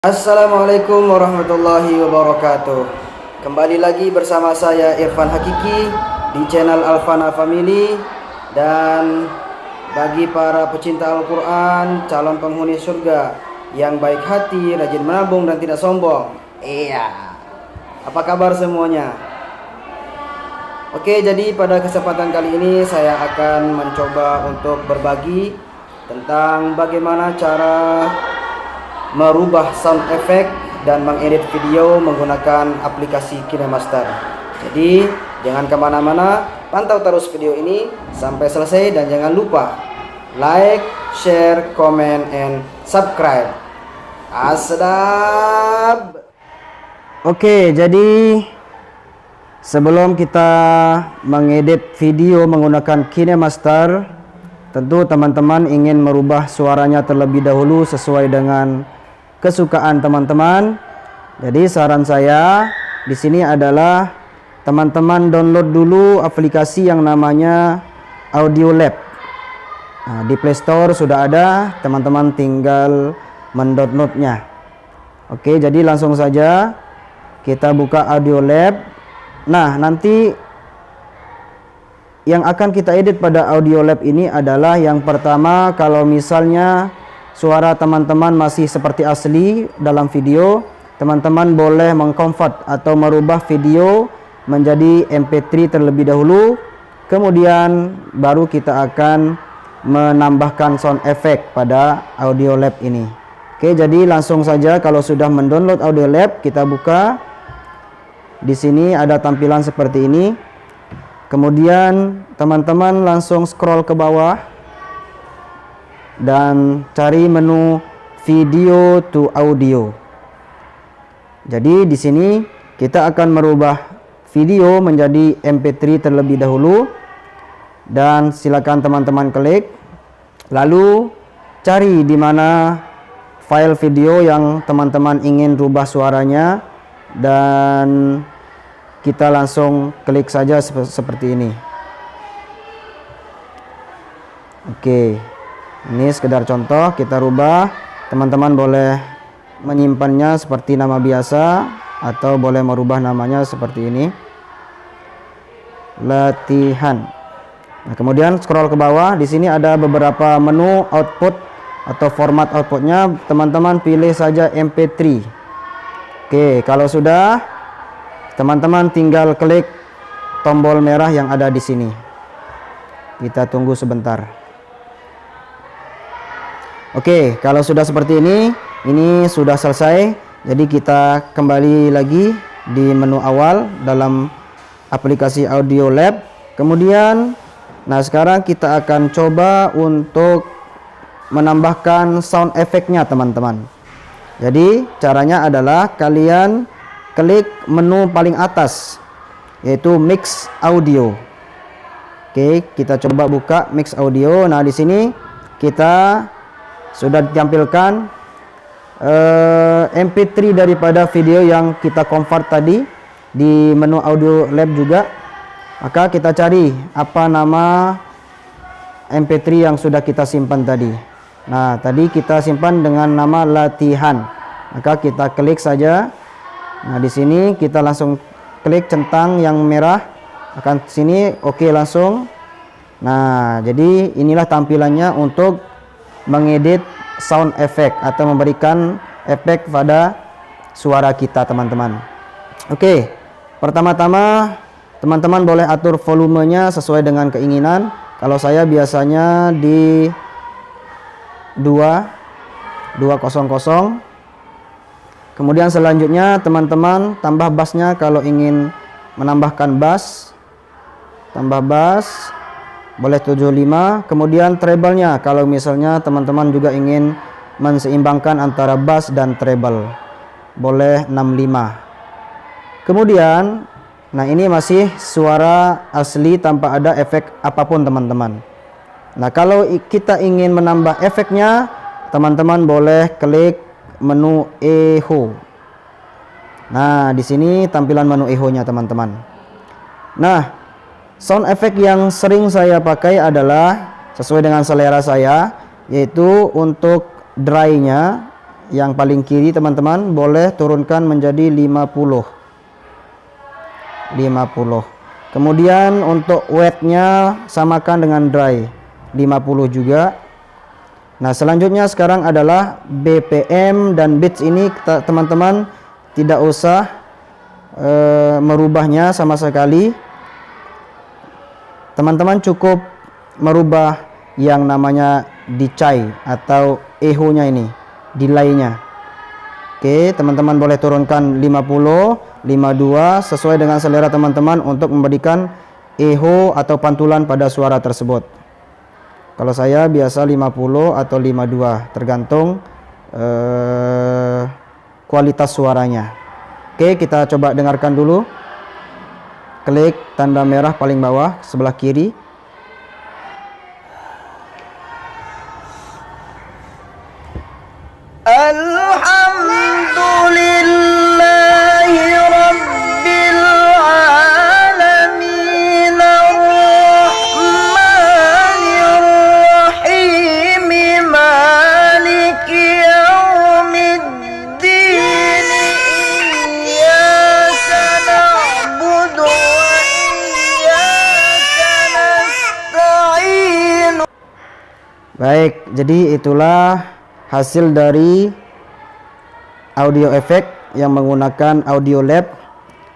Assalamualaikum warahmatullahi wabarakatuh. Kembali lagi bersama saya Irfan Hakiki di channel Alfana Family. Dan bagi para pecinta Al-Quran, calon penghuni surga yang baik hati, rajin menabung dan tidak sombong. Iya. Apa kabar semuanya? Oke, jadi pada kesempatan kali ini saya akan mencoba untuk berbagi tentang bagaimana cara merubah sound effect dan mengedit video menggunakan aplikasi KineMaster. Jadi jangan kemana-mana, pantau terus video ini sampai selesai dan jangan lupa like, share, comment, and subscribe. Asdab. Oke, jadi sebelum kita mengedit video menggunakan KineMaster, tentu teman-teman ingin merubah suaranya terlebih dahulu sesuai dengan kesukaan teman-teman. Jadi saran saya di sini adalah teman-teman download dulu aplikasi yang namanya Audiolab. Nah, di Play Store sudah ada, teman-teman tinggal mendownloadnya. Oke, jadi langsung saja kita buka Audiolab. Nah, nanti yang akan kita edit pada Audiolab ini adalah yang pertama, kalau misalnya suara teman-teman masih seperti asli dalam video, teman-teman boleh mengconvert atau merubah video menjadi MP3 terlebih dahulu. Kemudian baru kita akan menambahkan sound effect pada Audiolab ini. Oke, jadi langsung saja kalau sudah mendownload Audiolab, kita buka. Di sini ada tampilan seperti ini. Kemudian teman-teman langsung scroll ke bawah dan cari menu video to audio. Jadi di sini kita akan merubah video menjadi MP3 terlebih dahulu, dan silakan teman-teman klik. Lalu cari di mana file video yang teman-teman ingin rubah suaranya, dan kita langsung klik saja seperti ini. Oke, ini sekedar contoh, kita rubah. Teman-teman boleh menyimpannya seperti nama biasa atau boleh merubah namanya seperti ini, latihan. Nah, kemudian scroll ke bawah. Di sini ada beberapa menu output atau format outputnya. Teman-teman pilih saja MP3. Oke, kalau sudah, teman-teman tinggal klik tombol merah yang ada di sini. Kita tunggu sebentar. Oke, kalau sudah seperti ini sudah selesai. Jadi kita kembali lagi di menu awal dalam aplikasi Audiolab. Kemudian, nah sekarang kita akan coba untuk menambahkan sound effect-nya teman-teman. Jadi caranya adalah kalian klik menu paling atas, yaitu Mix Audio. Oke, kita coba buka Mix Audio. Nah, di sini kita sudah ditampilkan MP3 daripada video yang kita convert tadi di menu Audiolab juga. Maka kita cari apa nama MP3 yang sudah kita simpan tadi. Nah, tadi kita simpan dengan nama latihan. Maka kita klik saja. Nah, di sini kita langsung klik centang yang merah, akan sini oke langsung. Nah, jadi inilah tampilannya untuk mengedit sound effect atau memberikan efek pada suara kita teman-teman. Oke, pertama-tama teman-teman boleh atur volumenya sesuai dengan keinginan. Kalau saya biasanya di 200. Kemudian selanjutnya teman-teman tambah bassnya. Kalau ingin menambahkan bass, tambah bass boleh 75. Kemudian treble-nya, kalau misalnya teman-teman juga ingin menseimbangkan antara bass dan treble, boleh 65. Kemudian, nah ini masih suara asli tanpa ada efek apapun teman-teman. Nah, kalau kita ingin menambah efeknya, teman-teman boleh klik menu echo. Nah, di sini tampilan menu echo-nya teman-teman. Nah, sound effect yang sering saya pakai adalah sesuai dengan selera saya, yaitu untuk dry-nya yang paling kiri teman-teman boleh turunkan menjadi 50. Kemudian untuk weight-nya samakan dengan dry 50 juga. Nah, selanjutnya sekarang adalah BPM dan beats. Ini teman-teman tidak usah merubahnya sama sekali. Teman-teman cukup merubah yang namanya decay atau echo-nya ini, delay-nya. Oke, teman-teman boleh turunkan 50, 52 sesuai dengan selera teman-teman untuk memberikan echo atau pantulan pada suara tersebut. Kalau saya biasa 50 atau 52 tergantung kualitas suaranya. Oke, kita coba dengarkan dulu. Klik tanda merah paling bawah sebelah kiri. Alhamdulillahi Rabbil Alamin Ar-Rahmanir Rahim Maliki Yaumiddin Iyyaka na'budu wa iyyaka nasta'in. Baik, jadi itulah hasil dari audio effect yang menggunakan Audio Lab.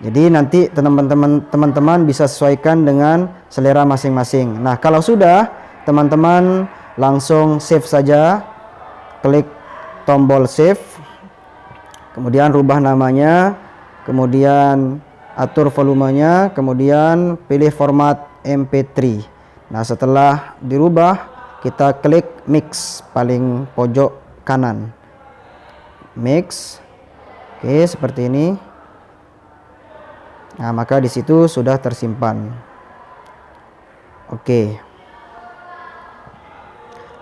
Jadi nanti teman-teman bisa sesuaikan dengan selera masing-masing. Nah, kalau sudah, teman-teman langsung save saja. Klik tombol save. Kemudian rubah namanya, kemudian atur volumenya, kemudian pilih format MP3. Nah, setelah dirubah, kita klik mix paling pojok kanan, mix. Oke, seperti ini. Nah, maka di situ sudah tersimpan. Oke.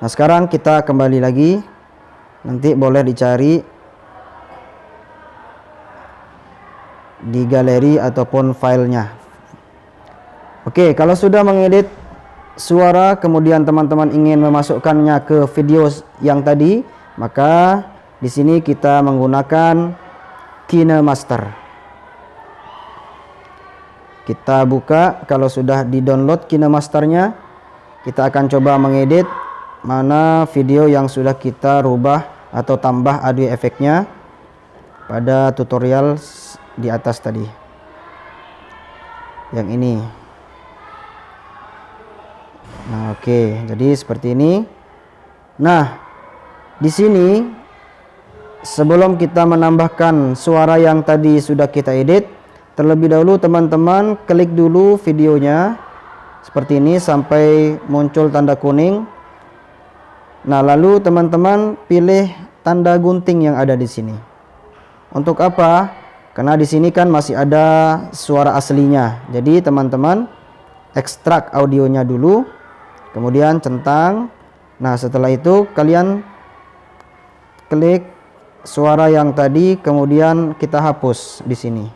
Nah, sekarang kita kembali lagi. Nanti boleh dicari di galeri ataupun filenya. Oke, kalau sudah mengedit suara, kemudian teman-teman ingin memasukkannya ke video yang tadi, maka di sini kita menggunakan KineMaster. Kita buka. Kalau sudah di-download KineMasternya, kita akan coba mengedit mana video yang sudah kita rubah atau tambah audio efeknya pada tutorial di atas tadi. Yang ini. Nah, oke. Jadi seperti ini. Nah, di sini sebelum kita menambahkan suara yang tadi sudah kita edit, terlebih dahulu teman-teman klik dulu videonya seperti ini sampai muncul tanda kuning. Nah, lalu teman-teman pilih tanda gunting yang ada di sini. Untuk apa? Karena di sini kan masih ada suara aslinya. Jadi teman-teman ekstrak audionya dulu, kemudian centang. Nah, setelah itu kalian klik suara yang tadi, kemudian kita hapus di sini.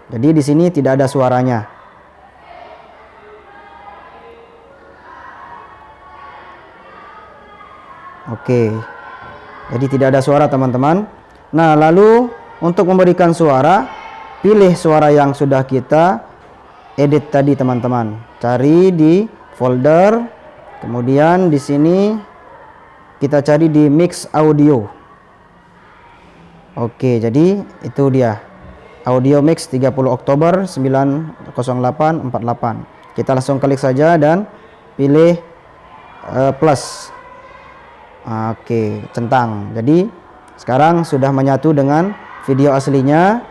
Jadi di sini tidak ada suaranya. Oke. Jadi tidak ada suara, teman-teman. Nah, lalu untuk memberikan suara, pilih suara yang sudah kita edit tadi, teman-teman. Cari di folder, kemudian di sini kita cari di mix audio. Oke, jadi itu dia. Audio mix 30 Oktober 90848. Kita langsung klik saja dan pilih plus. Oke, centang. Jadi sekarang sudah menyatu dengan video aslinya.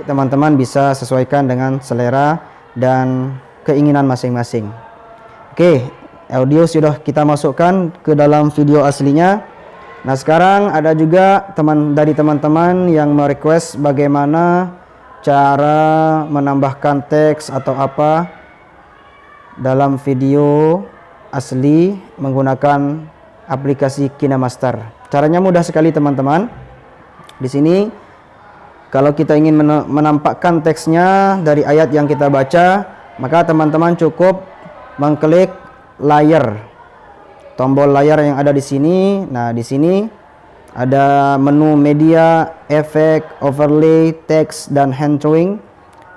Teman-teman bisa sesuaikan dengan selera dan keinginan masing-masing. Oke, audio sudah kita masukkan ke dalam video aslinya. Nah, sekarang ada juga dari teman-teman yang merequest bagaimana cara menambahkan teks atau apa dalam video asli menggunakan aplikasi KineMaster. Caranya mudah sekali, teman-teman. Di sini kalau kita ingin menampakkan teksnya dari ayat yang kita baca, maka teman-teman cukup mengklik layar, tombol layar yang ada di sini. Nah, di sini ada menu media, efek, overlay, teks, dan hand drawing.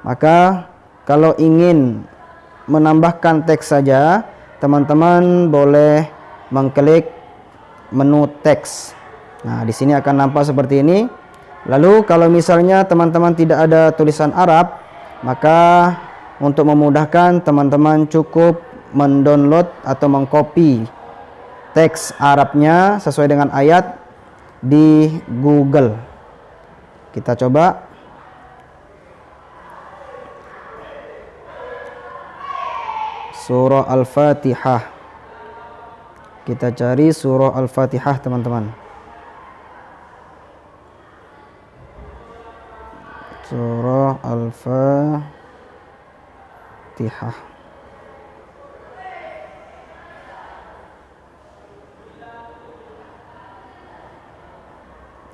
Maka kalau ingin menambahkan teks saja, teman-teman boleh mengklik menu teks. Nah, di sini akan nampak seperti ini. Lalu kalau misalnya teman-teman tidak ada tulisan Arab, maka untuk memudahkan, teman-teman cukup mendownload atau mengcopy teks Arabnya sesuai dengan ayat di Google. Kita coba. Surah Al-Fatihah. Kita cari surah Al-Fatihah, teman-teman. Surah Al-Fatihah.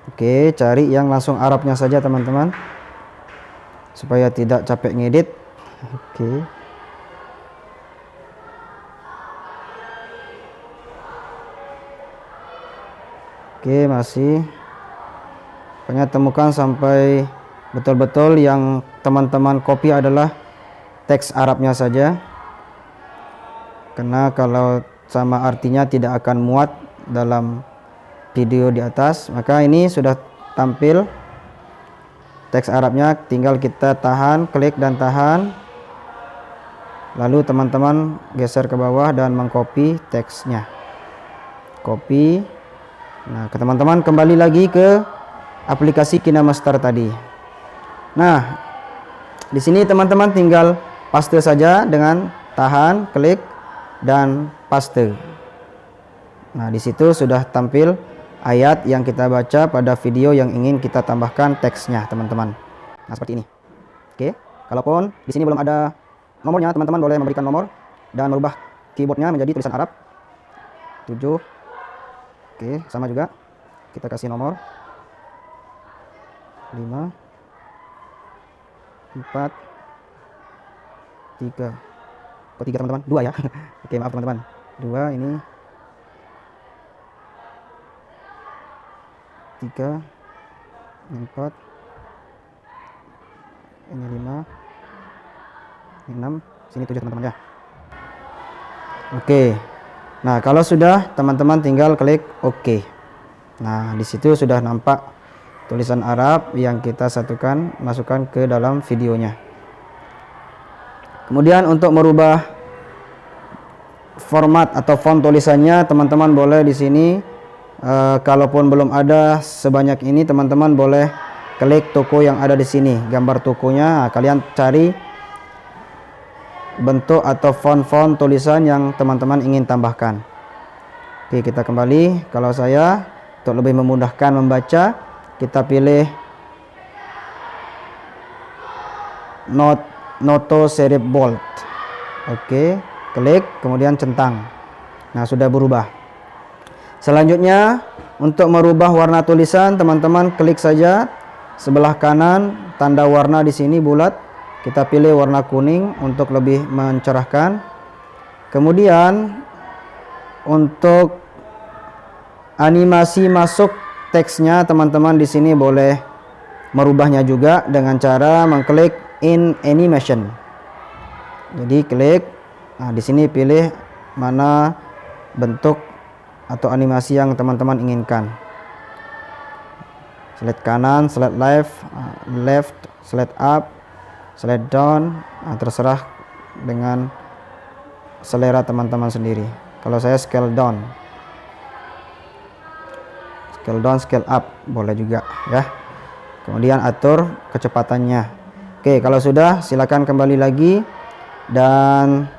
Oke, cari yang langsung Arabnya saja, teman-teman, supaya tidak capek ngedit. Oke. Oke, masih. Pokoknya temukan sampai betul-betul yang teman-teman copy adalah teks Arabnya saja. Karena kalau sama artinya tidak akan muat dalam video di atas. Maka ini sudah tampil teks Arabnya, tinggal kita tahan, klik dan tahan. Lalu teman-teman geser ke bawah dan mengcopy teksnya. Copy. Nah, ke teman-teman kembali lagi ke aplikasi KineMaster tadi. Nah, di sini teman-teman tinggal paste saja dengan tahan, klik dan paste. Nah, di situ sudah tampil ayat yang kita baca pada video yang ingin kita tambahkan teksnya, teman-teman. Nah, seperti ini. Oke, kalaupun di sini belum ada nomornya, teman-teman boleh memberikan nomor dan merubah keyboardnya menjadi tulisan Arab. 7. Oke, sama juga. Kita kasih nomor 5 4 3. Kok 3, teman-teman? 2 ya. Oke, maaf teman-teman. 2 ini 3 4 ini 5 6 sini 7, teman-teman ya. Oke. Nah, kalau sudah, teman-teman tinggal klik OK. Nah, di situ sudah nampak tulisan Arab yang kita masukkan ke dalam videonya. Kemudian untuk merubah format atau font tulisannya, teman-teman boleh di sini. Kalaupun belum ada sebanyak ini, teman-teman boleh klik toko yang ada di sini, gambar tokonya. Nah, kalian cari bentuk atau font tulisan yang teman-teman ingin tambahkan. Oke, kita kembali. Kalau saya, untuk lebih memudahkan membaca, kita pilih Noto Serif Bold. Oke, klik, kemudian centang. Nah, sudah berubah. Selanjutnya, untuk merubah warna tulisan, teman-teman klik saja sebelah kanan tanda warna di sini bulat. Kita pilih warna kuning untuk lebih mencerahkan. Kemudian untuk animasi masuk teksnya, teman-teman di sini boleh merubahnya juga dengan cara mengklik in animation. Jadi klik, nah di sini pilih mana bentuk atau animasi yang teman-teman inginkan. Slide kanan, slide left, slide up, slide down. Nah, terserah dengan selera teman-teman sendiri. Kalau saya scale down, scale up boleh juga ya. Kemudian atur kecepatannya. Oke, kalau sudah, silakan kembali lagi dan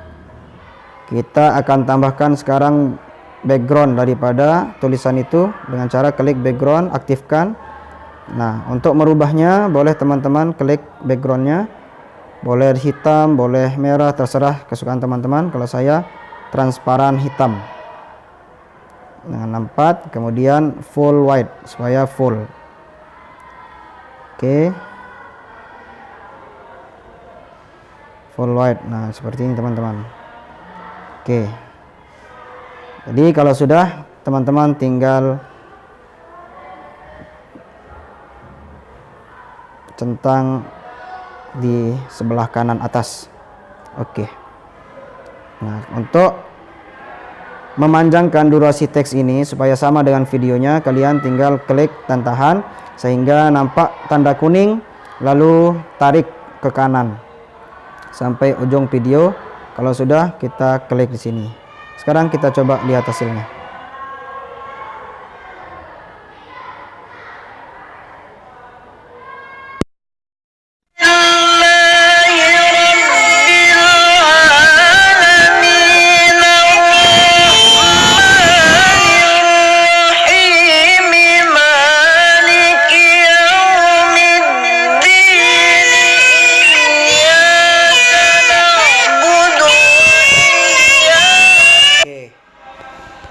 kita akan tambahkan sekarang background daripada tulisan itu dengan cara klik background, aktifkan. Nah, untuk merubahnya boleh teman-teman klik backgroundnya, boleh hitam, boleh merah, terserah kesukaan teman-teman. Kalau saya transparan hitam dengan 4, kemudian full white supaya full. Oke, full white. Nah, seperti ini teman-teman. Oke, jadi kalau sudah, teman-teman tinggal centang di sebelah kanan atas. Oke. Nah, untuk memanjangkan durasi teks ini supaya sama dengan videonya, kalian tinggal klik dan tahan sehingga nampak tanda kuning, lalu tarik ke kanan sampai ujung video. Kalau sudah, kita klik di sini. Sekarang kita coba lihat hasilnya.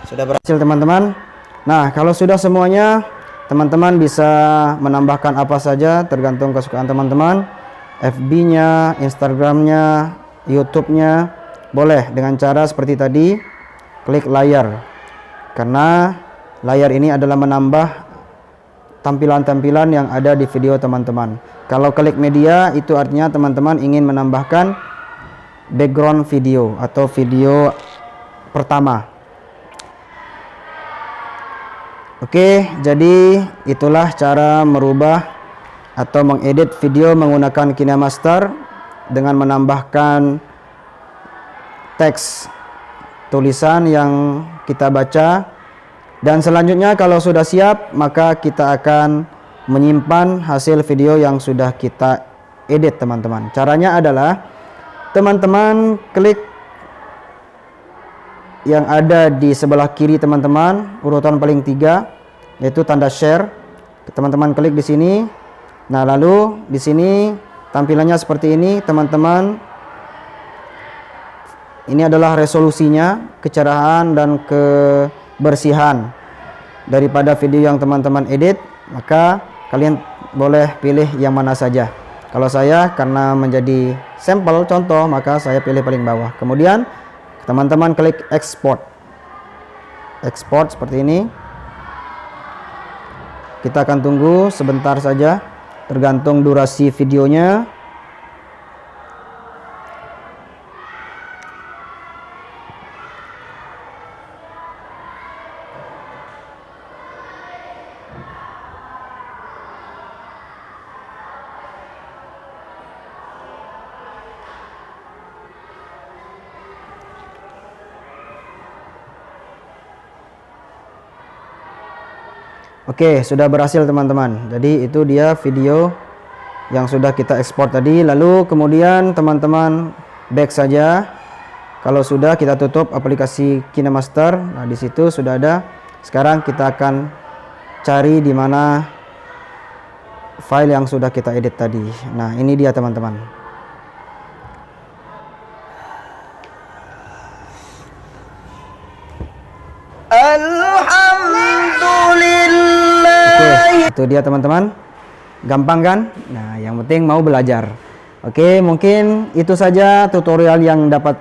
Sudah berhasil teman-teman. Nah, kalau sudah semuanya, teman-teman bisa menambahkan apa saja tergantung kesukaan teman-teman. FB-nya, Instagram-nya, YouTube-nya, boleh dengan cara seperti tadi, klik layar. Karena layar ini adalah menambah tampilan-tampilan yang ada di video teman-teman. Kalau klik media, itu artinya teman-teman ingin menambahkan background video atau video pertama. Oke, jadi itulah cara merubah atau mengedit video menggunakan KineMaster dengan menambahkan teks tulisan yang kita baca. Dan selanjutnya kalau sudah siap, maka kita akan menyimpan hasil video yang sudah kita edit teman-teman. Caranya adalah teman-teman klik yang ada di sebelah kiri teman-teman, urutan paling 3, yaitu tanda share. Teman-teman klik di sini. Nah, lalu di sini tampilannya seperti ini teman-teman. Ini adalah resolusinya, kecerahan dan kebersihan daripada video yang teman-teman edit. Maka kalian boleh pilih yang mana saja. Kalau saya, karena menjadi sampel contoh, maka saya pilih paling bawah. Kemudian teman-teman klik export. Export seperti ini. Kita akan tunggu sebentar saja, tergantung durasi videonya. Oke, sudah berhasil teman-teman. Jadi itu dia video yang sudah kita ekspor tadi. Lalu kemudian teman-teman back saja. Kalau sudah, kita tutup aplikasi KineMaster. Nah, di situ sudah ada. Sekarang kita akan cari di mana file yang sudah kita edit tadi. Nah, ini dia teman-teman. Itu dia teman-teman, gampang kan? Nah, yang penting mau belajar. Oke, mungkin itu saja tutorial yang dapat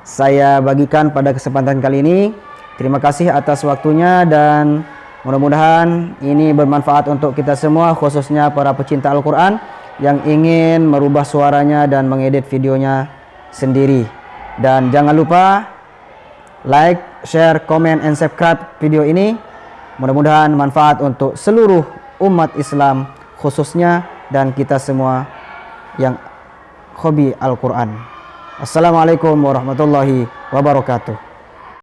saya bagikan pada kesempatan kali ini. Terima kasih atas waktunya dan mudah-mudahan ini bermanfaat untuk kita semua, khususnya para pecinta Al-Quran yang ingin merubah suaranya dan mengedit videonya sendiri. Dan jangan lupa like, share, comment, and subscribe video ini. Mudah-mudahan manfaat untuk seluruh umat Islam khususnya dan kita semua yang hobi Al-Quran. Assalamualaikum warahmatullahi wabarakatuh.